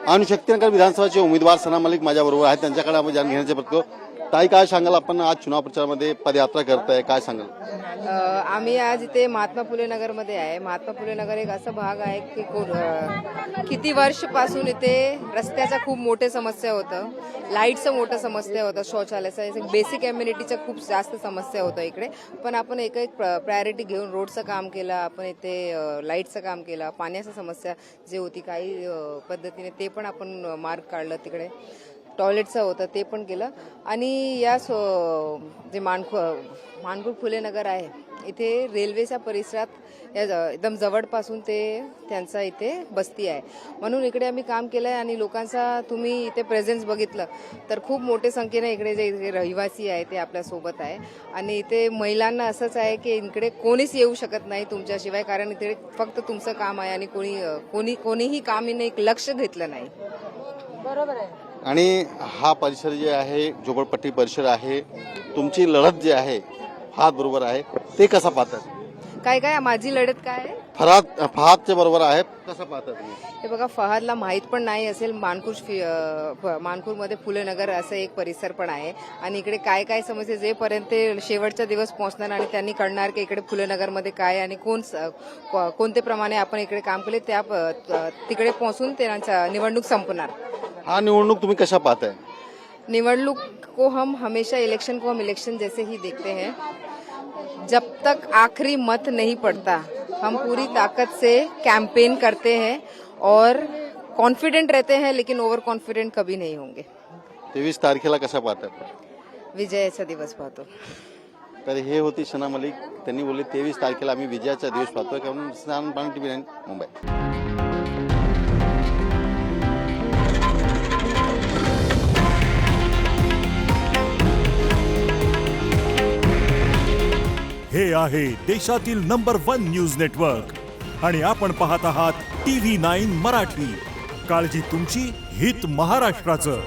आणि शक्तिनगर विधानसभाचे उमेदवार सना मलिक माझ्याबरोबर आहेत, त्यांच्याकडे आपण जाणून घेण्याचा प्रयत्न करू. ताई, काय सांगाल? आपण आज चुनाव प्रचारामध्ये पदयात्रा करताय, काय सांगाल? आम्ही आज इथे महात्मा फुले नगरमध्ये आहे. महात्मा फुले नगर एक असा भाग आहे की किती वर्षपासून इथे रस्त्याचा खूप मोठे समस्या होतं, लाईटचं मोठं समस्या होतं, शौचालयाचं बेसिक एम्युनिटीचं खूप जास्त समस्या होतं इकडे. पण आपण एक प्रायोरिटी घेऊन रोडचं काम केलं, आपण इथे लाईटचं काम केलं, पाण्याची समस्या जी होती काही पद्धतीने ते पण आपण मार्ग काढलं, तिकडे टॉयलेटचं होतं ते पण केलं. आणि या जे मानखूर फुले नगर आहे इथे रेल्वेच्या परिसरात एकदम जवळपासून ते त्यांचा इथे बस्ती आहे, म्हणून इकडे आम्ही काम केलं आहे. आणि लोकांचा तुम्ही इथे प्रेझेन्स बघितलं तर खूप मोठ्या संख्येने इकडे जे रहिवासी आहे ते आपल्यासोबत आहे. आणि इथे महिलांना असंच आहे की इकडे कोणीच येऊ शकत नाही तुमच्याशिवाय, कारण इथे फक्त तुमचं काम आहे आणि कोणीही कामीने एक लक्ष घेतलं नाही. बरोबर आहे. आणि हा परिसर जे आहे झोपडपट्टी परिसर आहे, तुमची लढत जी आहे फहाद बरोबर आहे, ते कसं पाहतात? काय माझी लढत काय आहे? फहादच्या बरोबर आहे, कसं पाहतात तुम्ही? हे बघा, फहादला माहीत पण नाही असेल, मानखूरमध्ये फुले नगर असं एक परिसर पण आहे. आणि इकडे काय काय समस्या जेपर्यंत शेवटचा दिवस पोहोचणार आणि त्यांनी कळणार की इकडे फुले नगरमध्ये काय आणि कोणत्या प्रमाणे आपण इकडे काम केले, त्या तिकडे पोहोचून त्यांचा निवडणूक संपणार. हा निवडणूक तुम्ही कशा पाहताय? निवडणूक को हम हमेशा इलेक्शन जैसे ही देखते हैं. जब तक आखिरी मत नहीं पड़ता हम पूरी ताकत से कैंपेन करते हैं और कॉन्फिडेंट रहते हैं, लेकिन ओव्हर कॉन्फिडेंट कभी नहीं होंगे. 23 तारखेला कशा पाहतात? विजयाचा दिवस पाहतो. तर हे होती सना मलिक. त्यांनी बोलले 23 तारखेला आम्ही विजयाचा दिवस पाहतोय. कारण TV मुंबई. हे आहे देशातील नंबर 1 न्यूज नेटवर्क आणि आपण पाहत आहात TV9 मराठी. काळजी तुमची, हित महाराष्ट्राचं.